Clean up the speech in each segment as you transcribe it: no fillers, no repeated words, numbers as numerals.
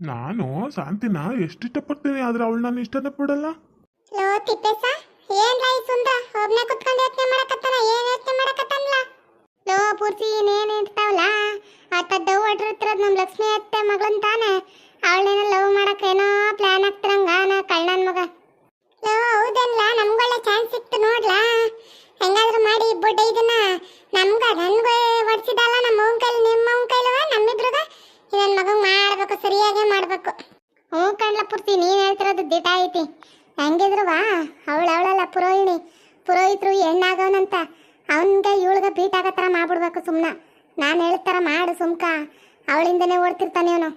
ನಾನು ಶಾಂತಿನ ಎಷ್ಟು ಇಷ್ಟಪಡ್ತೀನಿ ಆದ್ರೆ ಅವಳು ನಾನು ಇಷ್ಟನೇ ಪಡಲ್ಲ. ಲೋ ತಿಪ್ಪೇಸ ಏನ್ ರೈ ಸುಂದ್ರ ಒಬ್ನೇ ಕುತ್ಕೊಂಡು ಯೋಚನೆ ಮಾಡಕತ್ತಾನ ಏನ್ ಯೋಚನೆ ಮಾಡಕತ್ತಾನಲ್ಲ. ಲೋ ಪೂರ್ತಿ ಏನೇನ್ ಇರ್ತಾವಲ್ಲ ಆತದ್ದು ಹೊಡ್ರಿರ್ತಿರೋದು ನಮ್ ಲಕ್ಷ್ಮಿ ಅತ್ತೆ ಮಗಳನ್ ತಾನೆ. ಅವಳೇನ ಲವ್ ಮಾಡಕ್ ಏನೋ ಪ್ಲಾನ್ ಆಗ್ತಿರಂಗ ನಾ ಕಳ್ಳನ್ ಮಗ. ಲೋ ಹೌದನ್ಲ ನಮ್ಗೊಳ್ಳೆ ಚಾನ್ಸ್ ಸಿಕ್ತು ನೋಡ್ಲಾ. ಹೆಂಗಾದ್ರೂ ಮಾಡಿ ಬೊಡ್ಡ ಇದನ್ನ ನನ್ಗೂ ಹೊಡ್ಸಿದಲ್ಲ ನಮ್ಮ ಅವ್ನ ಕೈಲಿ ನಿಮ್ಮ ಅವ್ನ ಕೈಲವ ನಮ್ಮಿಬ್ರಿಗ ಇದನ್ ಮಗಂಗ್ ಮಾಡ್ಬೇಕು ಸರಿಯಾಗಿ ಮಾಡ್ಬೇಕು. ಹ್ಞೂ ಕಣ್ಲ ಪೂರ್ತಿ ನೀನ್ ಹೇಳ್ತಿರೋದು ದಿಟ ಐತಿ. ಹೆಂಗಿದ್ರುವಾ ಅವಳಲ್ಲ ಪುರೋಹಿತರು ಹೆಣ್ಣಾಗವನಂತ ಅವನ್ಗೆ ಇವಳಿಗೆ ಬೀಟ್ ಆಗೋ ಥರ ಮಾಡ್ಬಿಡ್ಬೇಕು ಸುಮ್ಮನೆ. ನಾನು ಹೇಳ್ತಾರ ಮಾಡು ಸುಮ್ಕ ಅವಳಿಂದನೇ ಓಡ್ತಿರ್ತಾನೆ ಇವನು.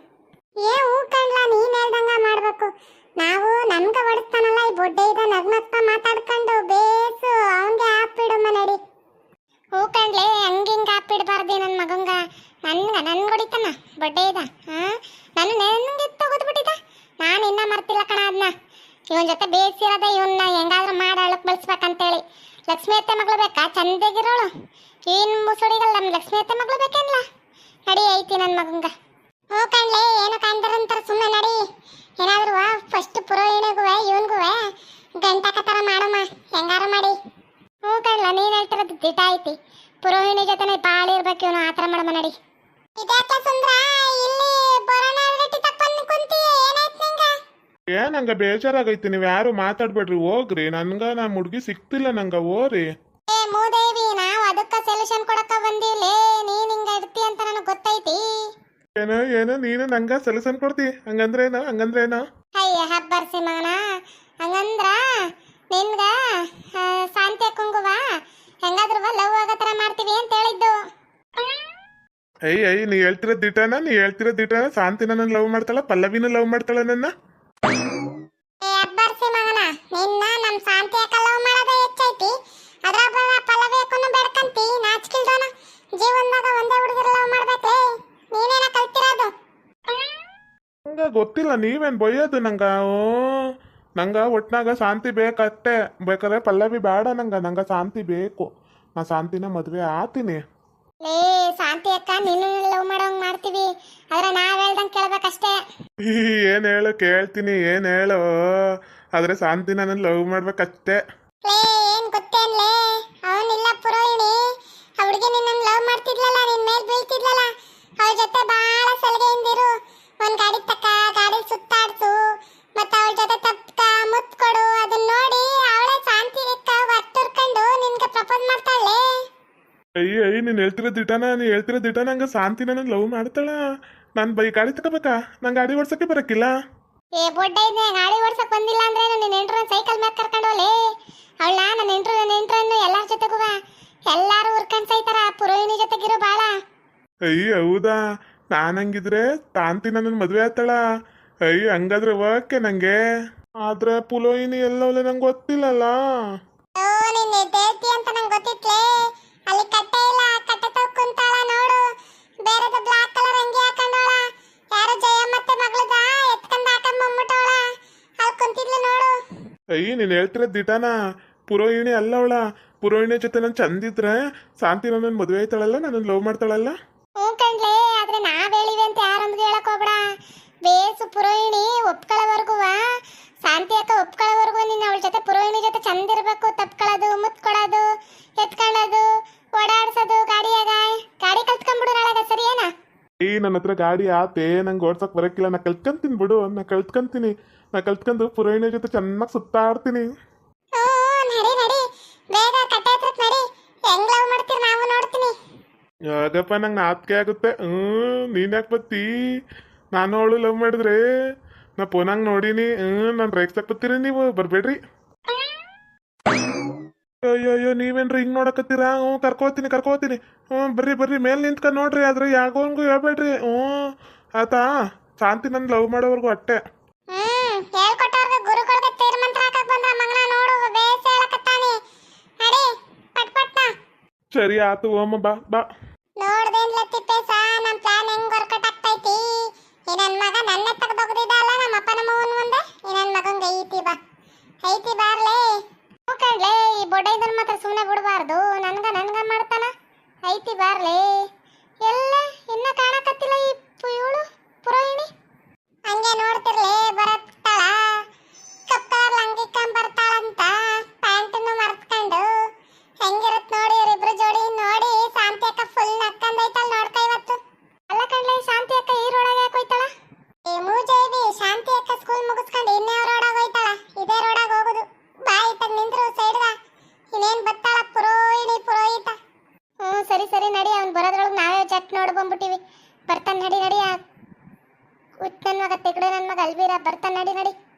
ಏ ಹೂ ಕಣ್ಲ ನೀನ್ ಹೇಳ್ದಂಗ ಮಾಡ್ಬೇಕು. ನಾವು ನಮ್ಗೆ ಹೊಡಿಸ್ತಾನಲ್ಲ ಈ ಬೊಡ್ಡೆ ಇದ ನಗ್ನಗ್ತಾ ಮಾತಾಡ್ಕೊಂಡು ಬೇಸು ಅವನ್ಗೆ ಹಾಕ್ಬಿಡು ನಡಿ. ಹೂ ಕಣ್ಲೆ ಹಂಗಿಂಗ ಹಾಕ್ಬಿಡ್ಬಾರ್ದು ನನ್ನ ಮಗಂಗ. ನನ್ಗೆ ಹೊಡಿತಾನ ಬೊಡ್ಡೆ ಇದ. ನನ್ಗೆ ತಗೋದ್ಬಿಟ್ಟಿದ. ನಾನು ಇನ್ನ ಮರ್ತಿಲ್ಲ ಕಣ ಅದನ್ನ. ಇವನ್ ಜೊತೆ ಬೇಸಿರೋದ ಇವನ್ನ ಹೆಂಗಾದ್ರೂ ಮಾಡಿ ಅಳಕ್ ಬಳಸ್ಬೇಕಂತೇಳಿ. ಲಕ್ಷ್ಮಿ ಅತ್ತೆ ಮಗಳು ಬೇಕಾ ಚಂದಾಗಿರೋಳು? ಏನ್ ಮುಸುಡಿಗಲ್ಲ ನಮ್ ಲಕ್ಷ್ಮಿ ಅತ್ತೆ ಮಗಳು ಬೇಕೇನ್ಲ? ನಡಿ ಐತಿ ನನ್ನ ಮಗಂಗ. ಹೋ ಕಣ್ಲೆ ಏನು ಕಾಣ್ತಾರಂತಾರ ಸುಮ್ಮನೆ ನಡಿ. ಏನಾದ್ರು ಫಸ್ಟ್ ಪುರೋಹಿಣಿಗುವೆ ಇವನ್ಗುವೆ ಗಂಟಕತರ ಮಾಡಮ್ಮ ಹೆಂಗಾರ ಮಾಡಿ. ಹ್ಞೂ ಕಣ್ಲ ನೀನ್ ಹೇಳ್ತಿರೋದು ದಿಟ ಐತಿ. ಪುರೋಹಿಣಿ ಜೊತೆ ಬಾಳಿ ಇರ್ಬೇಕು ಇವನು ಆ ಥರ ಮಾಡಮ್ಮ ನಡಿ. ಇದ್ಯಾಕೆ ಸುಂದ್ರ ಇಲ್ಲಿ ಬರೋಣ ಗಟ್ಟಿ ತಪ್ಪನ್ನು ಕುಂತಿ ಏನಾಯ್ತು ನಿಂಗ? ನಂಗೆ ಬೇಜಾರಾಗೈತಿ, ನೀವು ಯಾರು ಮಾತಾಡ್ಬೇಡ್ರಿ ಹೋಗ್ರಿ. ನಮ್ಮ ಹುಡುಗಿ ಸಿಕ್ತಿಲ್ಲ ನಂಗೆ ಓರಿ. ಏ ಮೂದೇವಿ ನಾವು ಅದಕ್ಕೆ ಸೊಲ್ಯೂಷನ್ ಕೊಡಕ ಬಂದಿವ್ಲೇ. ನೀನ್ ಹಿಂಗ ಇರ್ತಿ ಅಂತ ನನಗೆ ಗೊತ್ತೈತಿ. ಏನೋ ನೀನು ನಂಗ ಸೊಲ್ಯೂಷನ್ ಕೊಡ್ತಿ? ಹಂಗಂದ್ರೇನು? ಅಯ್ಯ ಹಬ್ಬರ್ಸಿ ಮಗನ ಹಂಗಂದ್ರ ನಿನ್ಗ ಶಾಂತಿ ಅಕ್ಕಂಗುವ ಹೆಂಗಾದ್ರು ಲವ್ ಆಗೋ ಥರ ಮಾಡ್ತೀವಿ ಅಂತ ಹೇಳಿದ್ದು. ನೀ ಹೇಳ್ತಿರೋ ದಿಟನ ಶಾಂತಿನ ನನ್ನ ಲವ್ ಮಾಡ್ತಾಳ, ಪಲ್ಲವಿನ ಲವ್ ಮಾಡ್ತಾಳ ನನ್ನ. ಏ ಹಬ್ಬರ್ಸಿ ಮಗನ ನಿನ್ನ ನಮ್ ಶಾಂತಿ ಅಕ್ಕ ಲವ್ ಮಾಡೋದೇ ಹೆಚ್ಚೈತಿ. ಅದ್ರ ಪಲ್ಲವಿ ಅಕ್ಕನ್ನು ಬೆಡ್ಕಂತಿ ನಾಚಿಕಿಲ್ದೋನ. ಜೀವನದಾಗ ಒಂದೇ ಹುಡುಗರು ಲವ್ ಮಾಡ್ಬೇಕ್ಲೇ. ನೀನೇನ ಕಲ್ತಿರೋದು? ನಂಗ ಗೊತ್ತಿಲ್ಲ, ನೀವೇನ್ ಬೈಯೋದು ನಂಗ? ನಂಗ ಒಟ್ನಾಗ ಶಾಂತಿ ಬೇಕಷ್ಟೇ. ಬೇಕಾದ್ರೆ ಪಲ್ಲವಿ ಬೇಡ ನಂಗ ಶಾಂತಿ ಬೇಕು. ನಾ ಶಾಂತಿನ ಮದ್ವೆ ಆತೀನಿ. ಲೇ ಶಾಂತಿ ಅಕ್ಕ ನಿನ್ನ ಲವ್ ಮಾಡೋಂಗ್ ಮಾಡ್ತೀವಿ. ಆದ್ರೆ ನಾವ್ ಹೇಳ್ದಂಗ್ ಕೇಳ್ಬೇಕಷ್ಟೇ. ಏನ್ ಹೇಳು ಕೇಳ್ತೀನಿ, ಏನ್ ಹೇಳು. ಆದ್ರೆ ಶಾಂತಿನ ನನ್ನ ಲವ್ ಮಾಡ್ಬೇಕಷ್ಟೇ. ಲೇ ಏನ್ ಗೊತ್ತೇನ್ಲೇ ಅವನಿಲ್ಲ ಪುರೋಹಿಣಿ ಆ ಹುಡುಗಿ ನಿನ್ನ ಲವ್ ಮಾಡ್ತಿದ್ಲಲ್ಲ, ನಿನ್ ಮೇಲ್ ಬೀಳ್ತಿದ್ಲಲ್ಲ. ಅವಳ ಜೊತೆ ಬಹಳ ಸಲಿಗೆಯಿಂದಿರು. ಒಂದ್ ಗಾಡಿ ತಕ್ಕ ಗಾಡಿ ಸುತ್ತಾಡ್ಸು ಮತ್ತ ಅವಳ ಜೊತೆ ತಪ್ಪ ಮುತ್ ಕೊಡು. ಅದನ್ನ ನೋಡಿ ಅವಳೇ ಶಾಂತಿ ಅಕ್ಕ ಹೊರ್ತುರ್ಕೊಂಡು ನಿನ್ಗೆ ಪ್ರಪೋಸ್ ಮಾಡ್ತಾಳೆ. ನೀನ್ ಹೇಳ್ತಿರೋ ದಿಟ ನಂಗ ಶಾಂತಿನ ನನ್ನ ಲವ್ ಮಾಡ್ತಾಳ. ನಾನ್ ಗಾಡಿ ತಗೋಬೇಕಾ? ನಂಗೆ ಗಾಡಿ ಓಡ್ಸಕ್ಕೆ ಬರಕ್ಕಿಲ್ಲ. ಏ ಬೊಡ್ಡ ಇದೆ ಗಾಡಿ ಓಡ್ಸಕ್ ಬಂದಿಲ್ಲ ಅಂದ್ರೆ ನನ್ನ ನೆಂಟ್ರನ್ನ ಸೈಕಲ್ ಮೇಲೆ ಕರ್ಕೊಂಡು ಹೋಲೆ. ಅವಳ ನನ್ನ ನೆಂಟ್ರನ್ನು ಎಲ್ಲಾರ ಜೊತೆಗೂ ಎಲ್ಲಾರು ಉರ್ಕೊಂಡ್ ಸೈತಾರ. ಪುರೋಹಿಣಿ ಜೊತೆಗಿರು ಬಾಳ. ಹೌದಾ? ನಾನಂಗಿದ್ರೆ ಶಾಂತಿ ನನ್ನ ಮದ್ವೆ ಆತಾಳ. ಹಂಗಾದ್ರೆ ಓಕೆ ನಂಗೆ. ಆದ್ರೆ ಪುರೋಹಿಣಿ ಎಲ್ಲವಲ್ಲ ನಂಗೆ ಗೊತ್ತಿಲ್ಲಲ್ಲ. ಓ ನೀನ್ ಎದ್ದೇಳ್ತಿ ಅಂತ ನಂಗೆ ಗೊತ್ತಿತ್ಲೇ. ಅಲ್ಲಿ ಕಟ್ಟೆ ಇಲ್ಲ, ಕಟ್ಟೆ ತಗ ಕುಂತಾಳ ನೋಡು. ಬೇರೆದು ಬ್ಲಾಕ್ ಕಲರ್ ಅಂಗಿ ಹಾಕೊಂಡೋಳ. ಯಾರೋ ಜಯಮ್ಮತ್ತೆ ಮಗಳದ ಎತ್ಕೊಂಡ್ ಹಾಕೊಂಡ್ ಬಂದ್ಬಿಟ್ಟವಳ. ಅಲ್ಲಿ ಕುಂತಿದ್ಲು ನೋಡು. ನೀನ್ ಹೇಳ್ತಿರೋ ದಿಟಾನ ಪುರೋಹಿಣಿ ಅಲ್ಲ ಅವಳ. ಪುರೋಹಿಣಿ ಜೊತೆ ನಾನು ಚಂದಿದ್ರೆ ಶಾಂತಿ ನನ್ನ ಮದುವೆ ಆಯ್ತಾಳಲ್ಲ, ನನ್ನ ಲವ್ ಮಾಡ್ತಾಳಲ್ಲ. ಹ್ಞೂ ಕಣ್ಲೇ, ಆದ್ರೆ ನಾವ್ ಹೇಳಿವಿ ಅಂತ ಯಾರೊಂದಿಗೆ ಹೇಳಕ್ ಹೋಗ್ಬೇಡ. ಬೇಸು ಪುರೋಹಿಣಿ ಒಪ್ಕೊಳ್ಳೋವರೆಗೂ ಶಾಂತಿ ಅಕ್ಕ ಒಪ್ಕೊಳ್ಳೋವರೆಗೂ ನೀನು ಅವಳ ಜೊತೆ ಪುರೋಹಿಣಿ ಜೊತೆ ಚಂದಿರ್ಬೇಕು. ತಪ್ಕೊಳ್ಳೋದು, ಮುತ್ಕೊಳ್ಳೋದು, ಎತ್ಕೊಳ್ಳೋದು, ಓಡಾಡ್ಸೋದು ಗಾಡಿಯಾಗ. ಗಾಡಿ ಕಲ್ತ್ಕೊಂಡ್ಬಿಡು ನಾಳೆಗ, ಸರಿಯೇನಾ? ನನ್ನ ಹತ್ರ ಗಾಡಿ ಆತೆ, ನಂಗೆ ಓಡ್ಸಕ್ ಬರಕ್ಕಿಲ್ಲ. ನಾ ಕಲ್ತ್ಕೊಂತೀನಿ ಬಿಡು, ನಾ ಕಲ್ತ್ಕೊಂಡು ಪುರೋಹಿಣಿ ಜೊತೆ ಚೆನ್ನಾಗಿ ಸುತ್ತಾಡ್ತೀನಿ. ನಡಿ ಬೇಗ ಕಟ್ಟೆ ಹತ್ರಕ್ ನಡಿ. ಹೆಂಗ್ ಲವ್ ಮಾಡ್ತೀರಿ ನಾವು ನೋಡ್ತೀನಿ. ಯಾಕಪ್ಪ ನಂಗೆ ನಾಚಿಕೆ ಆಗುತ್ತೆ. ನೀನ್ ಯಾಕೆ ಬತ್ತಿ? ನಾನು ಅವಳು ಲವ್ ಮಾಡಿದ್ರೆ ನಾ ಫೋನಾಗ ನೋಡೀನಿ. ನಾನು ರೇಗ್ಸಕ್ ಬತ್ತೀರಿ, ನೀವು ಬರ್ಬೇಡ್ರಿ. ಅಯ್ಯೋ ನೀವೇನ್ರಿ ಹಿಂಗ್ ನೋಡಕತ್ತೀರಾ? ಕರ್ಕೋತೀನಿ. ಬರ್ರಿ ಮೇಲೆ ನಿಂತ್ಕೊಂಡು ನೋಡ್ರಿ. ಆದ್ರೆ ಯಾಗೋನ್ಗೂ ಹೇಳ್ಬೇಡ್ರಿ. ಆತಾ ಶಾಂತಿ ನನ್ನ ಲವ್ ಮಾಡೋವರೆಗೂ ಅಟ್ಟೆ. ಹೇಳ್ಕೊಟ್ಟವ್ರಿಗೆ ಗುರುಗಳಿಗೆ ತೀರ್ಮಂತ್ರ ಹಾಕಕ್ ಬಂದ್ರ ಮಗನ ನೋಡು ಬೇಸ ಹೇಳಕತ್ತಾನಿ. ನಡಿ ಪಟ್ಪಟ್ನ. ಸರಿ ಆತು ಓಮ ಬಾ. ನೋಡ್ದೇನ್ಲ ತಿಪ್ಪೇಸ ನಮ್ ಪ್ಲಾನ್ ಹೆಂಗ್ ವರ್ಕೌಟ್ ಆಗ್ತೈತಿ. ಈ ನನ್ ಮಗ ನನ್ನೆ ತೆಗ್ದೋಗ್ದಿದ್ದಲ್ಲ ನಮ್ಮ ಅಪ್ಪ ನಮ್ಮ ಅವ್ವನ ಮುಂದೆ. ಈ ನನ್ ಮಗಂಗ ಐತಿ ಬಾರ್ಲೇ. ಕಣ್ಲೇ ಈ ಬೊಡ್ಡ ಇದನ್ನ ಮಾತ್ರ ಸುಮ್ಮನೆ ಬಿಡಬಾರ್ದು. ನನ್ಗ ಮಾಡ್ತಾನ. ಐತಿ ಬಾರ್ಲೇ. ಎಲ್ಲ ಇನ್ನ ಕಾಣಕತ್ತಿಲ್ಲ ಈ ಇವಳು ಪುರೋಹಿಣಿ. ಹಂಗೆ ನನ್ನ ಮಗ ತೆಗಡೆ ನನ್ನ ಮಗ ಅಲ್ವೀರ ಬರ್ತಾನೆ ನಡಿ ನಡಿ.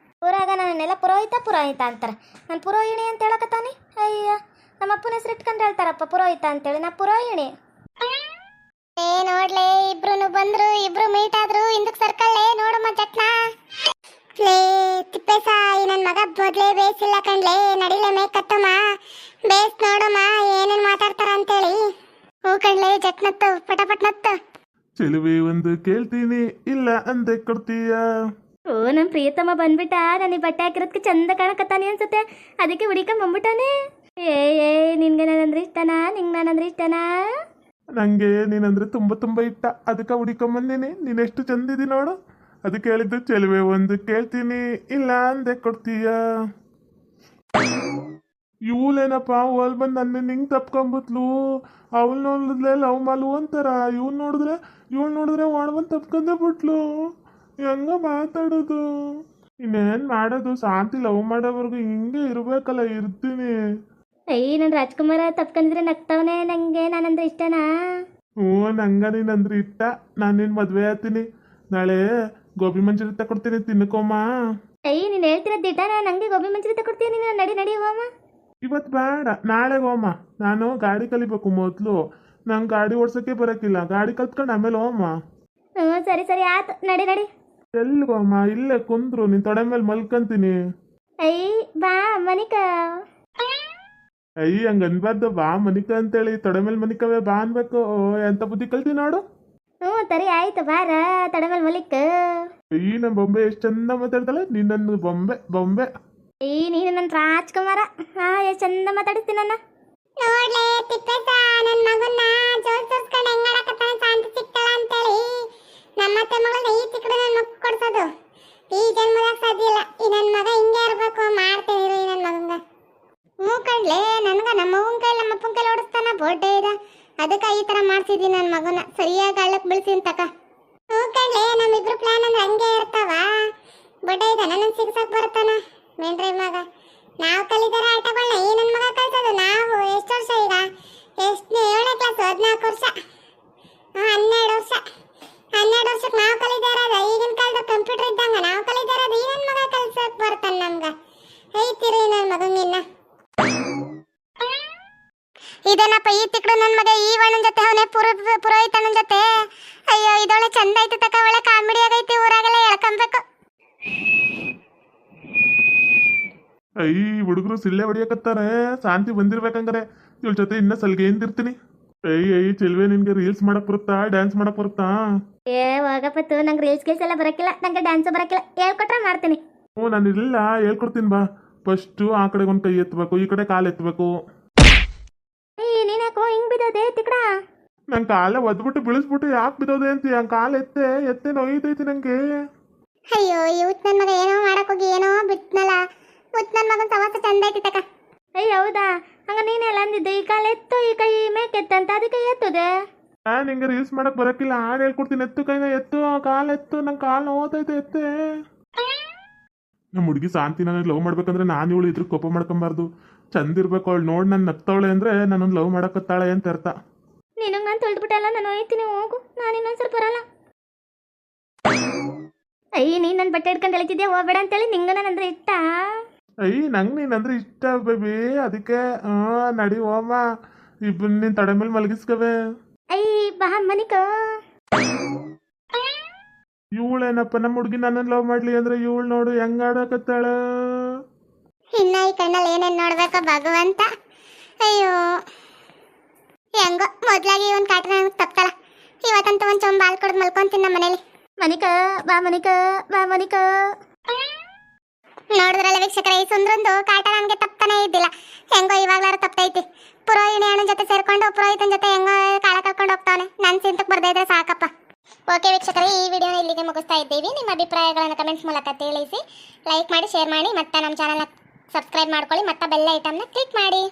ಊರಾಗ ನನ್ನೆಲ್ಲ ಪುರೋಹಿತ ಅಂತಾರೆ. ನಾನು ಪುರೋಹಿಣಿ ಅಂತ ಹೇಳಕತ್ತಾನೆ. ಅಯ್ಯ ನಮ್ಮ ಅಪ್ಪನ ಹೆಸರು ಇಟ್ಕೊಂಡು ಹೇಳ್ತಾರಪ್ಪ ಪುರೋಹಿತ ಅಂತೇಳಿ. ನಾ ಪುರೋಹಿಣಿ. ನೋಡ್ಲೆ ಇಬ್ರು ಬಂದ್ರು, ಇಬ್ರು ಮೀಟ್ ಆದ್ರು. ಹಿಂದಕ್ಕೆ ಸರ್ಕಲ್ಲೇ ನೋಡಮ್ಮ ಚಟ್ನ. ಲೇ ತಿಪ್ಪೇಸಾಯಿ ನನ್ನ ಮಗ ಮೊದ್ಲೇ ಬೇಸಿಲ್ಲ ಕಣ್ಲೆ. ನಡಿಲೆ ಮೇಕ್ ಕಟ್ಟಮ್ಮ, ಬೇಸ್ ನೋಡಮ್ಮ ಏನೇನ್ ಮಾತಾಡ್ತಾರ ಅಂತೇಳಿ. ಹೂ ಕಣ್ಲೆ ಚಟ್ನತ್ತು ಪಟಪಟ್ನತ್ತು. ಚೆಲುವೆ ಒಂದು ಕೇಳ್ತೀನಿ, ಇಲ್ಲ ಅಂದೆ ಕೊಡ್ತೀಯ. ಓ ನಮ್ಮ ಪ್ರಿಯತಮ್ಮ ಬಂದ್ಬಿಟ್ಟ. ನನಗೆ ಬಟ್ಟೆ ಹಾಕಿರೋದಕ್ಕೆ ಚಂದ ಕಾಣಕತ್ತಾನೆ ಅನ್ಸುತ್ತೆ, ಅದಕ್ಕೆ ಹುಡಿಕೊಂಬಂದ್ಬಿಟ್ಟಾನೆ. ಏ ನಿನ್ಗೆ ನಾನಂದ್ರೆ ಇಷ್ಟನಾ? ನಿಂಗೆ ನಾನಂದ್ರೆ ಇಷ್ಟನಾ? ನಂಗೆ ನೀನಂದ್ರೆ ತುಂಬಾ ಇಷ್ಟ, ಅದಕ್ಕೆ ಹುಡಿಕೊಂಬಂದಿನಿ. ನೀನೆಷ್ಟು ಚಂದಿದಿ ನೋಡು, ಅದಕ್ಕೆ ಹೇಳಿದ್ದು ಚೆಲುವೆ ಒಂದು ಕೇಳ್ತೀನಿ, ಇಲ್ಲ ಅಂದೆ ಕೊಡ್ತೀಯ. ಇವಳೇನಪ್ಪ ಅವಳು ಬಂದು ನನ್ನ ನಿಂಗೆ ತಪ್ಕೊಂಬತ್ಲು. ಅವಳು ನೋಡಿದ್ಲೆ ಲವ್ ಮಾಲು ಅಂತಾರ, ಇವಳು ನೋಡಿದ್ರೆ ಒಣ ಬಂದು ತಪ್ಕೊಂಡೇ ಬಿಟ್ಲು. ಹೆಂಗ ಮಾತಾಡೋದು? ಇನ್ನೇನು ಮಾಡೋದು? ಶಾಂತಿ ಲವ್ ಮಾಡೋವರೆಗೂ ಹಿಂಗೆ ಇರ್ಬೇಕಲ್ಲ, ಇರ್ತೀನಿ. ಅಯ್ಯ ನನ್ನ ರಾಜ್ಕುಮಾರ ತಪ್ಕೊಂಡಿದ್ರೆ ನಗ್ತಾವನೆ. ನಂಗೆ ನಾನಂದ್ರೆ ಇಷ್ಟನಾ? ಹ್ಞೂ ನಂಗ ನೀನಂದ್ರೆ ಇಷ್ಟ. ನಾನು ನಿನ್ನ ಮದುವೆ ಆಗ್ತೀನಿ. ನಾಳೆ ಗೋಬಿ ಮಂಚೂರಿ ತಕೊಡ್ತೀನಿ, ತಿನ್ಕೊಮ್ಮ. ಅಯ್ಯ ನೀನು ಹೇಳ್ತಿರೋದು ದಿಟಾನ? ನಂಗೆ ಗೋಬಿ ಮಂಚೂರಿ ತಗೊಡ್ತೀಯ ನೀನು? ನಡಿ ನಡಿ ಹೋಮ. ಇವತ್ತು ಬೇಡ, ನಾಳೆ ಹೋಮ. ನಾನು ಗಾಡಿ ಕಲಿಬೇಕು ಮೊದಲು. ನಂಗೆ ಗಾಡಿ ಓಡ್ಸೋಕ್ಕೆ ಬರೋಕ್ಕಿಲ್ಲ. ಗಾಡಿ ಕಲ್ತ್ಕೊಂಡು ಆಮೇಲೆ ಹೋಮ. ಹ್ಞೂ ಸರಿ ಆಯ್ತು, ನಡಿ ನಡಿ. ಎಲ್ಲಿಗೋಮ್ಮ? ಇಲ್ಲೇ ಕುಂದ್ರು, ನಿನ್ ತೊಡೆ ಮೇಲೆ ಮಲ್ಕಂತೀನಿ. ಅಯ್ಯ ಬಾ ಮನಿಕ. ಅಯ್ಯ ಹಂಗ ಅನ್ಬಾರ್ದು, ಬಾ ಮನಿಕ ಅಂತೇಳಿ. ತೊಡೆ ಮೇಲೆ ಮನಿಕವೇ ಬಾ ಅನ್ಬೇಕು. ಎಂತ ಬುದ್ಧಿ ಕಲ್ತಿ ನೋಡು. ಹ್ಞೂ ಸರಿ ಆಯ್ತು ಬಾರ ತಡ ಮೇಲೆ ಮಲಿಕ್. ಅಯ್ಯ ನಮ್ಮ ಬೊಂಬೆ ಎಷ್ಟು ಚಂದ ಮಾತಾಡ್ತಾಳೆ. ನಿನ್ನ ಬೊಂಬೆ. ಅಯ್ಯ ನೀನು ನನ್ನ ರಾಜ್ಕುಮಾರ. ಎಷ್ಟು ಚಂದ ಮಾತಾಡಿಸ್ತೀನಿ ನನ್ನ. ನೋಡ್ಲೆ ತಿಪ್ಪೇಸ ನನ್ನ ಮಗನ್ನ ಜೋರ್ಸ್ಕೊಂಡು ಹೆಂಗಾಡಕತ್ತಾನ ಶಾಂತಿ ಸಿಕ್ತಾಳ ಅಂತೇಳಿ. ನಮ್ಮತ್ತೆ ಮಗಳನ್ನ ಈ ತಿಕ್ಕಡು ನನ್ನ ಮಗ ಕೊಡ್ಸೋದು ಈ ಜನ್ಮದಾಗ ಸಾಧ್ಯ ಇಲ್ಲ. ಈ ನನ್ನ ಮಗ ಹಿಂಗೆ ಇರ್ಬೇಕು. ಮಾಡ್ತೇನೆ ಇರು ಈ ನನ್ನ ಮಗಂಗ. ಹ್ಞೂ ಕಣ್ಲೆ ನನಗ ನಮ್ಮ ಅವ್ವನ ಕೈ ನಮ್ಮ ಅಪ್ಪನ ಕೈ ಓಡಿಸ್ತಾನ ಬೋರ್ಡೆ ಇದ. ಅದಕ್ಕೆ ಈ ಥರ ಮಾಡ್ಸಿದ್ದೀನಿ ನನ್ನ ಮಗನ. ಸರಿಯಾಗಿ ಹಳ್ಳಕ್ಕೆ ಬೆಳೆಸಿನ ತಕ. ಹ್ಞೂ ಕಣ್ಲೆ ನಮ್ಮಿಬ್ರು ಪ್ಲಾನ್ ಅಂದ್ರೆ ಹಂಗೆ ಇರ್ತಾವ. ಬೊಡ್ಡೆ ಇದ ನನ್ನ ಸಿಗ್ಸಕ್ ಬರ್ತಾನ ಮೇನ್ರಿ ಮಗ. ನಾವು ಕಲಿತಾರ ಆಟಗಳನ್ನ ಈ ನನ್ನ ಮಗ ಕಲ್ಸೋದು. ನಾವು ಎಷ್ಟು ವರ್ಷ ಈಗ? ಎಷ್ಟನೇ 7ನೇ ಕ್ಲಾಸ್? 14 ವರ್ಷ. 12 ವರ್ಷ. 12 ವರ್ಷಕ್ಕೆ ನಾವು ಕಲಿತಾರದ. ಈಗಿನ ಕಾಲದ ಕಂಪ್ಯೂಟರ್ ಇದ್ದಂಗ ನಾವು ಕಲಿತಾರದ. ಈ ನನ್ನ ಮಗ ಕಲ್ಸಕ್ ಬರ್ತಾನ ನಮ್ಗ. ಐತಿರಿ ನನ್ನ ಮಗಂಗಿನ್ನ. ಇದೇನಪ್ಪ ಈ ತಿಕ್ಕಡು ನನ್ನ ಮಗ ಈ ವಣ್ಣನ ಜೊತೆ ಅವನೇ ಪುರೋಹಿತನ ಜೊತೆ. ಅಯ್ಯೋ ಇದೊಳೆ ಚಂದ ಐತಿ ತಕ. ಒಳ್ಳೆ ಕಾಮಿಡಿ ಆಗೈತಿ. ಊರಾಗೆಲ್ಲ ಎಳ್ಕೊಂಬೇಕು. ಅಯ್ಯ ಹುಡುಗರು ಸಿಳ್ಳೆ ಹೊಡಿಯಕತ್ತಾರೆ. ಶಾಂತಿ ಬಂದಿರ್ಬೇಕಂಗಾರೆ ಇವಳ ಜೊತೆ ಇನ್ನ ಸಲ್ಗೆ ಏನ್ದಿರ್ತೀನಿ. ಅಯ್ಯ ಚೆಲ್ವೆ, ನಿನ್ಗೆ ರೀಲ್ಸ್ ಮಾಡಕ್ ಬರುತ್ತಾ? ಡ್ಯಾನ್ಸ್ ಮಾಡಕ್ ಬರುತ್ತಾ? ಏ ಹೋಗಪ್ಪತ್ತು, ನಂಗೆ ರೀಲ್ಸ್ ಗೀಲ್ಸ್ ಎಲ್ಲ ಬರಕಿಲ್ಲ. ನಂಗೆ ಡ್ಯಾನ್ಸು ಬರಕಿಲ್ಲ. ಹೇಳ್ಕೊಟ್ರೆ ಮಾಡ್ತೀನಿ. ಹ್ಞೂ ನಾನು ಇಲ್ಲ, ಹೇಳ್ಕೊಡ್ತೀನಿ ಬಾ. ಫಸ್ಟು ಆ ಕಡೆಗೆ ಒಂದು ಕೈ ಎತ್ತಬೇಕು, ಈ ಕಡೆ ಕಾಲು ಎತ್ತಬೇಕು. ಏಯ್ ನೀನ್ಯಾಕೋ ಹಿಂಗ್ ಬಿದ್ದೋದೆ ತಿಕ್ಕಡ? ನಂಗೆ ಕಾಲೇ ಒದ್ಬಿಟ್ಟು ಬಿಳಿಸ್ಬಿಟ್ಟು ಯಾಕೆ ಬಿದ್ದೋದೆ ಅಂತ ಕಾಲು ಎತ್ತೆ ನೋಯ್ತೈತಿ ನಂಗೆ. ಅಯ್ಯೋ ಇವತ್ತು ನನ್ನ ಮಗ ಏನೋ ಮಾಡಕ್ ಹೋಗಿ ಏನೋ ಬಿಟ್ನಲ್ಲ. ಇವತ್ತು ನನ್ನ ಮಗನ ಸವಾಸ ಚಂದ ಐತಿ ತಕ. ಅಯ್ಯ ಹೌದಾ? ಹಂಗ ನೀನೆಲ್ಲ ಅಂದಿದ್ದು ಈ ಕಾಲು ಎತ್ತು ಈ ಕೈ ಮೇಕೆತ್ತಂತ, ಅದಕ್ಕೆ ಎತ್ತುದೆ. ನಿಂಗೆ ರೀಲ್ಸ್ ಮಾಡಕ್ ಬರಕ್ಕಿಲ್ಲ. ಹಾಡು ಹೇಳ್ಕೊಡ್ತೀನಿ. ಎತ್ತು ಕೈನ ಎತ್ತು, ಕಾಲು ಎತ್ತು. ನಂಗೆ ಕಾಲು ನೋತೈತೆ, ಎತ್ತೆ. ನಮ್ಮ ಹುಡುಗಿ ಶಾಂತಿ ನಾನು ಲವ್ ಮಾಡ್ಬೇಕಂದ್ರೆ ನಾನು ಇವಳು ಇದ್ರ ಕೋಪ ಮಾಡ್ಕೊಂಬಾರ್ದು. ಚಂದ ಇರ್ಬೇಕು. ಅವಳು ನೋಡಿ ನಾನು ನಗ್ತಾವಳೆ ಅಂದ್ರೆ ನನ್ನನ್ನು ಲವ್ ಮಾಡಕತ್ತಾಳೆ ಅಂತ ಅರ್ಥ. ನೀನು ನಾನು ತೊಳೆದ್ಬಿಟ್ಟಲ್ಲ, ನಾನು ಹೋಯ್ತೀನಿ. ಹೋಗು, ನಾನು ಇನ್ನೊಂದ್ಸಲ ಬರಲ್ಲ. ಅಯ್ಯ ನೀನು ನನ್ನ ಬಟ್ಟೆ ಹಿಡ್ಕೊಂಡು ಎಳಿತಿದ್ಯಾ? ಹೋಗ್ಬೇಡ ಅಂತೇಳಿ. ನಿಂಗೆ ನಾನಂದ್ರೆ ಇಷ್ಟ. ಅಯ್ಯ ನಂಗೆ ನೀನಂದ್ರೆ ಇಷ್ಟ ಬೇಬಿ. ಅದಕ್ಕೆ ನಡಿ ಹೋಮ. ಇಬ್ಬರು ನೀನು ತಡೆ ಮೇಲೆ ಮಲಗಿಸ್ಕವೆ. ಅಯ್ಯ ಬಾ ಮನಿಕ. ಇವಳೇನಪ್ಪ ನಮ್ಮ ಹುಡುಗಿ ನನ್ನನ್ನು ಲವ್ ಮಾಡ್ಲಿ ಅಂದ್ರೆ ಇವಳು ನೋಡು ಹೆಂಗ್ ಆಡಕತ್ತಾಳ. ಇನ್ನ ಈ ಕಣ್ಣಲ್ಲಿ ಏನೇನ್ ನೋಡ್ಬೇಕೋ ಭಗವಂತ. ಅಯ್ಯೋ ಹೆಂಗೋ ಮೊದ್ಲಾಗಿ ಒಂದು ಕಾಟ ನನಗೆ ತಪ್ತಳ. ಇವತ್ತಂತೂ ಒಂದು ಚೊಂಬ ಹಾಲು ಕೊಡ್ದು ಮಲ್ಕೊಂತೀನಿ ನಮ್ಮ ಮನೇಲಿ. ಮನಿಕ ಬಾ ಮನಿಕ ಬಾ ಮನಿಕ. ನೋಡಿದ್ರಲ್ಲ ವೀಕ್ಷಕರ, ಈ ಸುಂದ್ರಂದು ಕಾಟ ನನಗೆ ತಪ್ತಾನೆ ಇದ್ದಿಲ್ಲ. ಹೆಂಗೋ ಇವಾಗ್ಲಾರು ತಪ್ತೈತಿ. ಪುರೋಹಿಣಿ ಅಣ್ಣನ ಜೊತೆ ಸೇರ್ಕೊಂಡು ಪುರೋಹಿತನ ಜೊತೆ ಹೆಂಗೋ ಕಾಳ ಕಳ್ಕೊಂಡು ಹೋಗ್ತಾವನೆ. ನನ್ನ ಸಿಂತಕ್ಕೆ ಬರ್ದೇ ಇದ್ರೆ ಸಾಕಪ್ಪ. ಓಕೆ ವೀಕ್ಷಕರೇ, ಈ ವಿಡಿಯೋನ ಇಲ್ಲಿಗೆ ಮುಗಿಸ್ತಾ ಇದ್ದೀವಿ. ನಿಮ್ಮ ಅಭಿಪ್ರಾಯಗಳನ್ನು ಕಮೆಂಟ್ಸ್ ಮೂಲಕ ತಿಳಿಸಿ. ಲೈಕ್ ಮಾಡಿ, ಶೇರ್ ಮಾಡಿ, ಮತ್ತೆ ನಮ್ಮ ಚಾನಲ್ನ ಸಬ್ಸ್ಕ್ರೈಬ್ ಮಾಡ್ಕೊಳ್ಳಿ, ಮತ್ತೆ ಬೆಲ್ ಐಟಮ್ನ ಕ್ಲಿಕ್ ಮಾಡಿ.